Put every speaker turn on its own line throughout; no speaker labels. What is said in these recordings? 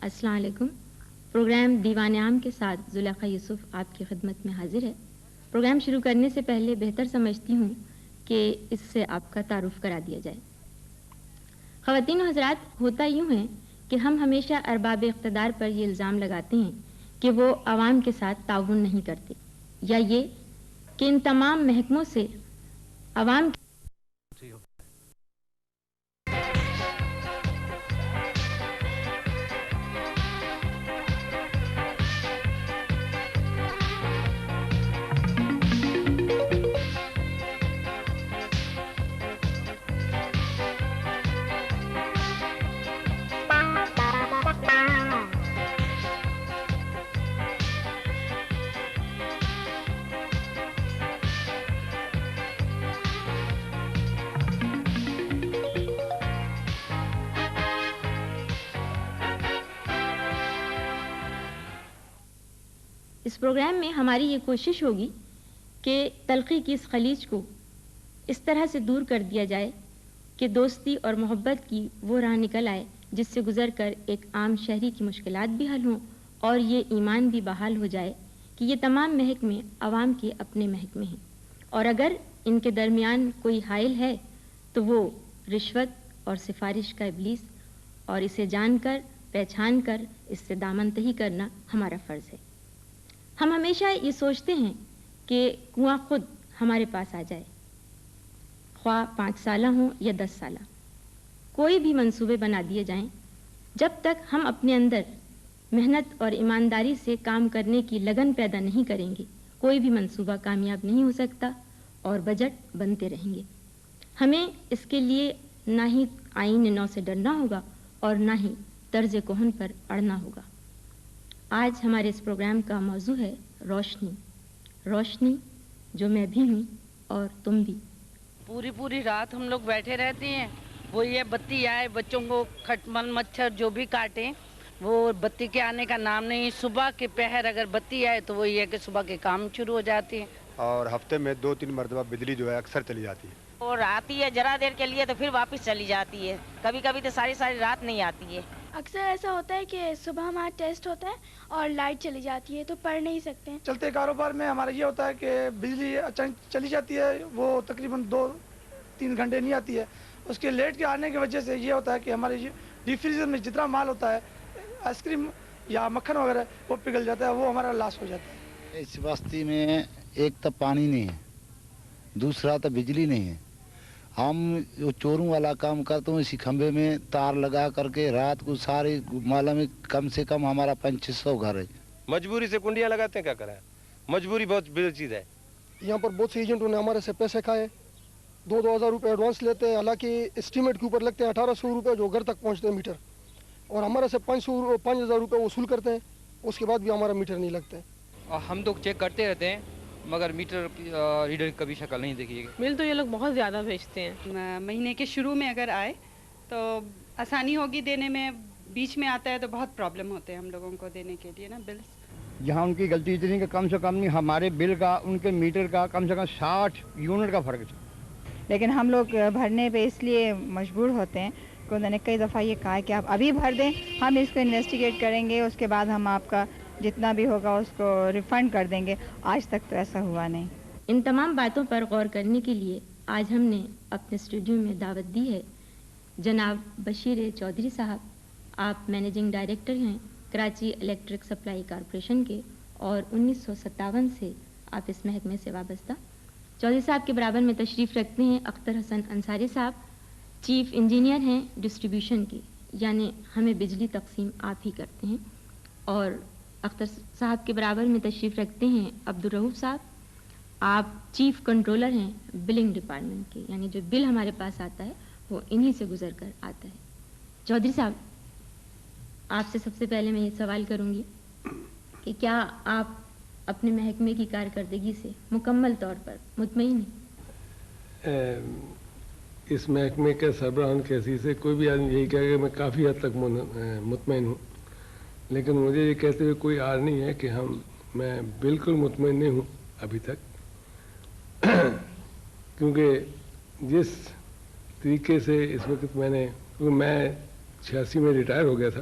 السلام علیکم. پروگرام دیوان عام کے ساتھ زلیخا یوسف آپ کی خدمت میں حاضر ہے. پروگرام شروع کرنے سے پہلے بہتر سمجھتی ہوں کہ اس سے آپ کا تعارف کرا دیا جائے. خواتین و حضرات، ہوتا یوں ہے کہ ہم ہمیشہ ارباب اقتدار پر یہ الزام لگاتے ہیں کہ وہ عوام کے ساتھ تعاون نہیں کرتے، یا یہ کہ ان تمام محکموں سے عوام اس پروگرام میں ہماری یہ کوشش ہوگی کہ تلخی کی اس خلیج کو اس طرح سے دور کر دیا جائے کہ دوستی اور محبت کی وہ راہ نکل آئے جس سے گزر کر ایک عام شہری کی مشکلات بھی حل ہوں اور یہ ایمان بھی بحال ہو جائے کہ یہ تمام محکمے عوام کے اپنے محکمے ہیں، اور اگر ان کے درمیان کوئی حائل ہے تو وہ رشوت اور سفارش کا ابلیس، اور اسے جان کر پہچان کر اس سے دامن تہی کرنا ہمارا فرض ہے. ہم ہمیشہ یہ سوچتے ہیں کہ کنواں خود ہمارے پاس آ جائے، خواہ 5 سالہ ہوں یا 10 سالہ. کوئی بھی منصوبے بنا دیے جائیں، جب تک ہم اپنے اندر محنت اور ایمانداری سے کام کرنے کی لگن پیدا نہیں کریں گے، کوئی بھی منصوبہ کامیاب نہیں ہو سکتا اور بجٹ بنتے رہیں گے. ہمیں اس کے لیے نہ ہی آئین نو سے ڈرنا ہوگا اور نہ ہی طرز کہن پر اڑنا ہوگا. آج ہمارے اس پروگرام کا موضوع ہے روشنی. روشنی جو میں بھی ہوں اور تم بھی.
پوری رات ہم لوگ بیٹھے رہتے ہیں، وہ یہ بتی آئے، بچوں کو کھٹمل مچھر جو بھی کاٹیں، وہ بتی کے آنے کا نام نہیں. صبح کے پہر اگر بتی آئے تو وہ یہ کہ صبح کے کام شروع ہو جاتے ہیں.
اور ہفتے میں 2-3 مرتبہ بجلی جو ہے اکثر چلی جاتی ہے،
اور آتی ہے ذرا دیر کے لیے تو پھر واپس چلی جاتی ہے. کبھی کبھی تو ساری رات نہیں آتی ہے.
اکثر ایسا ہوتا ہے کہ صبح ہمارا ٹیسٹ ہوتا ہے اور لائٹ چلی جاتی ہے تو پڑھ نہیں سکتے ہیں.
چلتے کاروبار میں ہمارا یہ ہوتا ہے کہ بجلی اچانک چلی جاتی ہے، وہ تقریباً 2-3 گھنٹے نہیں آتی ہے. اس کے لیٹ کے آنے کی وجہ سے یہ ہوتا ہے کہ ہمارے ڈیپ فریزر میں جتنا مال ہوتا ہے، آئس کریم یا مکھن وغیرہ، وہ پگھل جاتا ہے، وہ ہمارا لاس ہو جاتا ہے.
اس بستی میں ایک تو پانی نہیں ہے، دوسرا تو بجلی نہیں ہے. ہم جو چوروں والا کام کرتے ہیں، اسی کھمبے میں تار لگا کر کے رات کو سارے مالا میں کم سے کم ہمارا 500-600 گھر ہے.
مجبوری سے کنڈیاں لگاتے ہیں، کیا کریں، مجبوری بہت بڑی چیز ہے.
یہاں پر بہت سے ایجنٹوں نے ہمارے سے پیسے کھائے، 2-2 ہزار روپے ایڈوانس لیتے ہیں، حالانکہ اسٹیمیٹ کے اوپر لگتے ہیں 1800 روپے جو گھر تک پہنچتے ہیں میٹر، اور ہمارے سے 5,000 روپے وصول کرتے ہیں. اس کے بعد بھی ہمارا میٹر نہیں لگتا ہے.
ہم تو چیک کرتے رہتے ہیں مگر میٹر ریڈر کبھی شکل نہیں دیکھی.
بل تو یہ لوگ بہت زیادہ بھیجتے ہیں.
مہینے کے شروع میں اگر آئے تو آسانی ہوگی دینے میں، بیچ میں آتا ہے تو بہت پرابلم ہوتے ہیں ہم لوگوں کو دینے کے لیے نا بلس.
یہاں ان کی غلطی اتنی کہ کم سے کم نہیں، ہمارے بل کا ان کے میٹر کا کم سے کم 60 یونٹ کا فرق ہے.
لیکن ہم لوگ بھرنے پہ اس لیے مجبور ہوتے ہیں کہ انہوں نے کئی دفعہ یہ کہا کہ آپ ابھی بھر دیں، ہم اس کو انویسٹیگیٹ کریں گے، اس کے بعد ہم آپ کا جتنا بھی ہوگا اس کو ریفنڈ کر دیں گے. آج تک تو ایسا ہوا نہیں.
ان تمام باتوں پر غور کرنے کے لیے آج ہم نے اپنے اسٹوڈیو میں دعوت دی ہے جناب بشیر چودھری صاحب. آپ مینیجنگ ڈائریکٹر ہیں کراچی الیکٹرک سپلائی کارپوریشن کے، اور 1957 سے آپ اس محکمے سے وابستہ. چودھری صاحب کے برابر میں تشریف رکھتے ہیں اختر حسن انصاری صاحب، چیف انجینئر ہیں ڈسٹریبیوشن کے، یعنی ہمیں بجلی تقسیم آپ ہی کرتے ہیں. اور اختر صاحب کے برابر میں تشریف رکھتے ہیں عبدالرؤوف صاحب، آپ چیف کنٹرولر ہیں بلنگ ڈپارٹمنٹ کے، یعنی جو بل ہمارے پاس آتا ہے وہ انہی سے گزر کر آتا ہے. چودھری صاحب، آپ سے سب سے پہلے میں یہ سوال کروں گی کہ کیا آپ اپنے محکمے کی کارکردگی سے مکمل طور پر مطمئن ہیں؟
اس محکمے کے سربراہان کی حیثیت سے کوئی بھی آدمی یہی کہے کہ میں کافی حد تک مطمئن ہوں، لیکن مجھے یہ کہتے ہوئے کوئی عار نہیں ہے کہ میں بالکل مطمئن نہیں ہوں ابھی تک، کیونکہ جس طریقے سے اس وقت میں 86 میں ریٹائر ہو گیا تھا،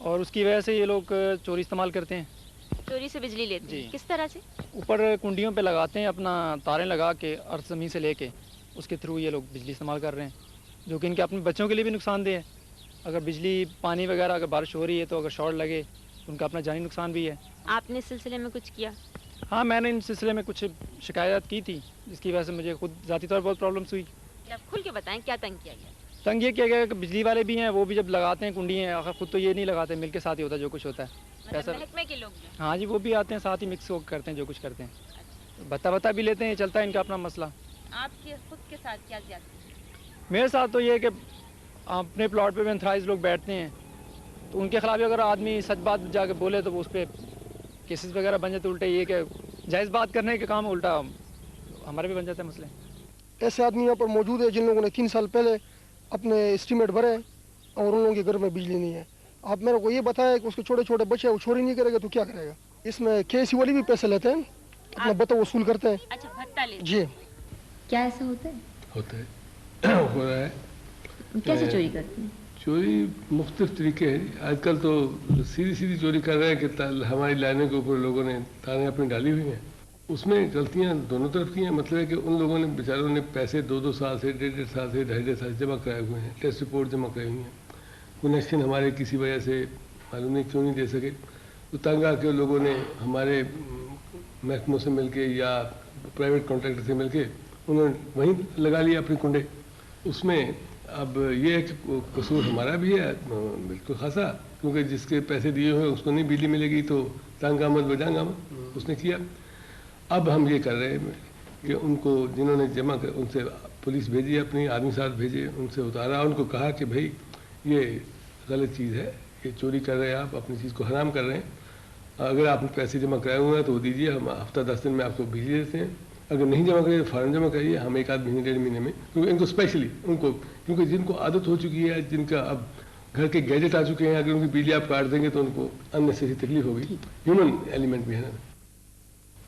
اور اس کی وجہ سے یہ لوگ چوری استعمال کرتے ہیں.
چوری سے بجلی لیتے ہیں کس طرح سے؟
اوپر کنڈیوں پہ لگاتے ہیں اپنا تاریں لگا کے ارتھ زمین سے لے کے اس کے تھرو یہ لوگ بجلی استعمال کر رہے ہیں, جو کہ ان کے اپنے بچوں کے لیے بھی نقصان دہ ہے. اگر بجلی پانی وغیرہ اگر بارش ہو رہی ہے تو اگر شارٹ لگے تو ان کا اپنا جانی نقصان بھی ہے.
آپ نے اس سلسلے میں کچھ کیا؟
ہاں, میں نے ان سلسلے میں کچھ شکایات کی تھی, جس کی وجہ سے مجھے خود ذاتی طور پر بہت پرابلمس ہوئی.
آپ کھل کے بتائیں کیا تنگ کیا گیا؟
تنگ یہ کیا گیا کہ بجلی والے بھی ہیں, وہ بھی جب لگاتے ہیں کنڈی ہیں, آخر خود تو یہ نہیں لگاتے, مل کے ساتھ ہی ہوتا ہے جو کچھ ہوتا ہے.
محکمے کے لوگ؟
ہاں جی, وہ بھی آتے ہیں ساتھ ہی مکس کرتے ہیں جو کچھ کرتے ہیں. بتا بھی لیتے ہیں, چلتا ہے ان کا اپنا مسئلہ.
آپ کے خود کے ساتھ کیا زیادتی ہے؟
میرے ساتھ تو یہ ہے کہ اپنے پلاٹ پہ انتھرائز لوگ بیٹھتے ہیں تو ان کے خلاف اگر آدمی سچ بات جا کے بولے تو وہ اس پہ کیسز وغیرہ بن جاتے. الٹے یہ کہ جائز بات کرنے کے کام الٹا ہمارے بھی بن جاتے ہیں مسئلے.
ایسے آدمی یہاں پر موجود ہے جن لوگوں نے 3 سال پہلے اپنے اسٹیمیٹ بھرے اور ان لوگوں کے گھر میں بجلی نہیں ہے. آپ میرے کو یہ بتایا کہ اس کے چھوٹے چھوٹے بچے وہ چوری نہیں کرے گا تو کیا کرے گا؟ اس میں KC والی بھی پیسے لیتے ہیں, اپنا بتا وصول کرتے ہیں.
اچھا, بھتہ لیتے
جی.
کیا ایسا ہوتا ہے؟
ہوتا ہے, ہو رہا ہے.
کیسے چوری کرتے ہیں؟
چوری مختلف طریقے ہیں. آج کل تو سیدھی چوری کر رہے ہیں کہ ہماری لائنوں کے اوپر لوگوں نے تاریں اپنی ڈالی ہوئی ہیں. اس میں غلطیاں دونوں طرف کی ہیں. مطلب ہے کہ ان لوگوں نے بیچاروں نے پیسے 2 سال سے 1.5 سال سے 2.5 سال سے جمع کرائے ہوئے ہیں, ٹیسٹ رپورٹ جمع کرائی ہوئی ہیں. کنیکشن ہمارے کسی وجہ سے معلوم نہیں کیوں نہیں دے سکے, تو تنگ آ کے لوگوں نے ہمارے محکموں سے مل کے یا پرائیویٹ کانٹریکٹر سے مل کے انہوں نے وہیں لگا لیا اپنے کنڈے. اس میں اب یہ ہے کہ قصور ہمارا بھی ہے بالکل خاصا, کیونکہ جس کے پیسے دیے ہوئے اس کو نہیں بجلی ملے گی تو تنگ آمد بجانگ آمد اس نے کیا. اب ہم یہ کر رہے ہیں کہ ان کو جنہوں نے جمع کر ان سے پولیس بھیجی, اپنی آدمی ساتھ بھیجے, ان سے اتارا, ان کو کہا کہ بھائی یہ غلط چیز ہے, یہ چوری کر رہے ہیں, آپ اپنی چیز کو حرام کر رہے ہیں. اگر آپ نے پیسے جمع کرائے ہوئے ہیں تو وہ دیجیے, ہم ہفتہ 10 دن میں آپ کو بجلی دیتے ہیں. اگر نہیں جمع کریے تو فوراً جمع کریے, ہم 1 آدھ مہینے 1.5 مہینے میں, کیونکہ ان کو اسپیشلی ان کو کیونکہ جن کو عادت ہو چکی ہے, جن کا اب گھر کے گیجٹ آ چکے ہیں, اگر ان کی بجلی آپ کاٹ دیں گے تو ان کو اننیسیسری تکلیف ہوگی. ہیومن ایلیمنٹ بھی ہے نا.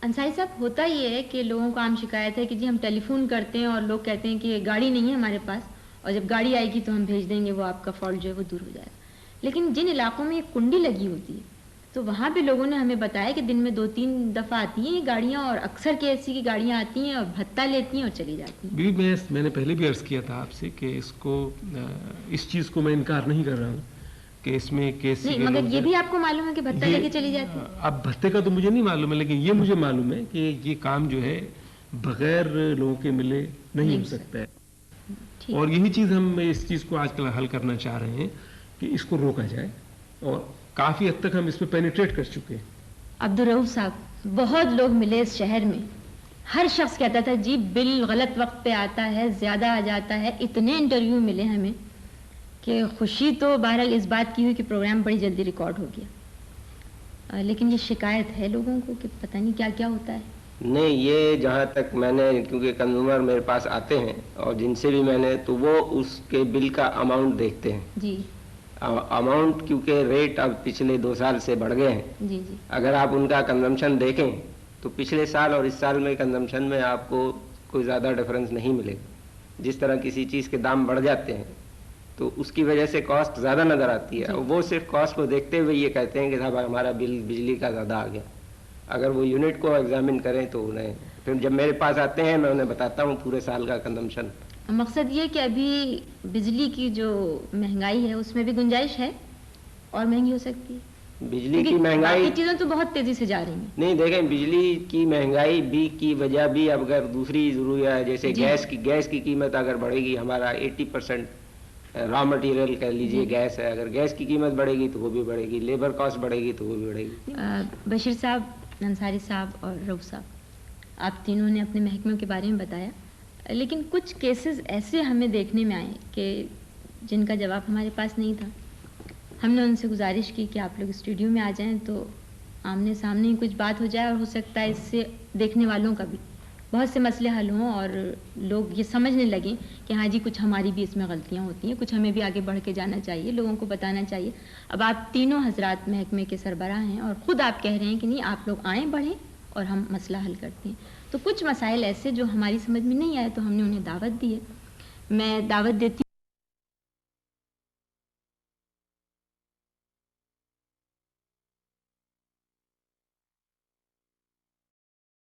انصاری صاحب, ہوتا یہ ہے کہ لوگوں کو عام شکایت ہے کہ جی ہم ٹیلی فون کرتے ہیں اور لوگ کہتے ہیں کہ گاڑی نہیں ہے ہمارے پاس, اور جب گاڑی آئے گی تو ہم بھیج دیں گے, وہ آپ کا فالٹ جو ہے وہ دور ہو جائے گا. لیکن جن علاقوں میں ایک کنڈی لگی ہوتی ہے تو وہاں پہ لوگوں نے ہمیں بتایا کہ دن میں 2-3 دفعہ آتی ہیں یہ گاڑیاں, اور اکثر KSC کی گاڑیاں آتی ہیں اور بھتہ لیتی ہیں اور چلی جاتی ہیں.
میں نے پہلے بھی عرض کیا تھا آپ سے کہ اس چیز کو میں انکار نہیں کر رہا ہوں کہ اس میں KSC
نہیں, مگر یہ بھی آپ کو معلوم ہے کہ بھتہ لے کے چلی جاتی ہے.
اب بھتے کا تو مجھے نہیں معلوم ہے, لیکن یہ مجھے معلوم ہے کہ یہ کام جو ہے بغیر لوگوں کے ملے نہیں ہو سکتا ہے. اور یہی چیز ہم اس چیز کو آج کل حل کرنا چاہ رہے ہیں کہ اس کو روکا جائے, اور کافی حد تک ہم اس پہ پینیٹریٹ کر چکے ہیں.
عبدالرؤف صاحب, بہت لوگ ملے اس شہر میں, ہر شخص کہتا تھا جی بل غلط وقت پہ آتا ہے, زیادہ آ جاتا ہے. اتنے انٹرویو ملے ہمیں کہ خوشی تو بہرحال اس بات کی ہوئی کہ پروگرام بڑی جلدی ریکارڈ ہو گیا, لیکن یہ شکایت ہے لوگوں کو کہ پتہ نہیں کیا کیا ہوتا ہے.
نہیں, یہ جہاں تک میں نے, کیونکہ کنزیومر میرے پاس آتے ہیں اور جن سے بھی میں نے, تو وہ اس کے بل کا اماؤنٹ دیکھتے ہیں.
جی,
اماؤنٹ کیونکہ ریٹ اب پچھلے 2 سال سے بڑھ گئے ہیں.
جی جی.
اگر آپ ان کا کنزمپشن دیکھیں تو پچھلے سال اور اس سال میں کنزمپشن میں آپ کو کوئی زیادہ ڈفرنس نہیں ملے گا. جس طرح کسی چیز کے دام بڑھ جاتے ہیں تو اس کی وجہ سے کاسٹ زیادہ نظر آتی ہے. وہ صرف کاسٹ کو دیکھتے ہوئے یہ کہتے ہیں کہ صاحب ہمارا بل بجلی کا زیادہ آ گیا. اگر وہ یونٹ کو ایگزامن کریں تو انہیں پھر جب میرے پاس آتے ہیں میں انہیں بتاتا ہوں پورے سال کا کنزمپشن.
مقصد یہ کہ ابھی بجلی کی جو مہنگائی ہے اس میں بھی گنجائش ہے اور مہنگی ہو سکتی ہے.
بجلی کی مہنگائی
چیزیں تو بہت تیزی سے جا رہی ہیں.
نہیں, دیکھیں بجلی کی مہنگائی بھی کی وجہ بھی, اب اگر دوسری ضروریات ہے جیسے گیس کی قیمت اگر بڑھے گی, ہمارا 80% را مٹیریل کہہ لیجیے گیس ہے, اگر گیس کی قیمت بڑھے گی تو وہ بھی بڑھے گی, لیبر کاسٹ بڑھے گی تو وہ بھی بڑھے گی.
بشیر صاحب, انصاری صاحب اور رؤوف صاحب, آپ تینوں نے اپنے محکموں کے بارے میں بتایا, لیکن کچھ کیسز ایسے ہمیں دیکھنے میں آئے کہ جن کا جواب ہمارے پاس نہیں تھا. ہم نے ان سے گزارش کی کہ آپ لوگ اسٹوڈیو میں آ جائیں تو آمنے سامنے ہی کچھ بات ہو جائے, اور ہو سکتا ہے اس سے دیکھنے والوں کا بھی بہت سے مسئلے حل ہوں اور لوگ یہ سمجھنے لگیں کہ ہاں جی کچھ ہماری بھی اس میں غلطیاں ہوتی ہیں, کچھ ہمیں بھی آگے بڑھ کے جانا چاہیے, لوگوں کو بتانا چاہیے. اب آپ تینوں حضرات محکمے کے سربراہ ہیں اور خود آپ کہہ رہے ہیں کہ نہیں آپ لوگ آئیں, بڑھیں اور ہم مسئلہ حل کرتے ہیں. تو کچھ مسائل ایسے جو ہماری سمجھ میں نہیں آئے تو ہم نے انہیں دعوت دی ہے. میں دعوت دیتی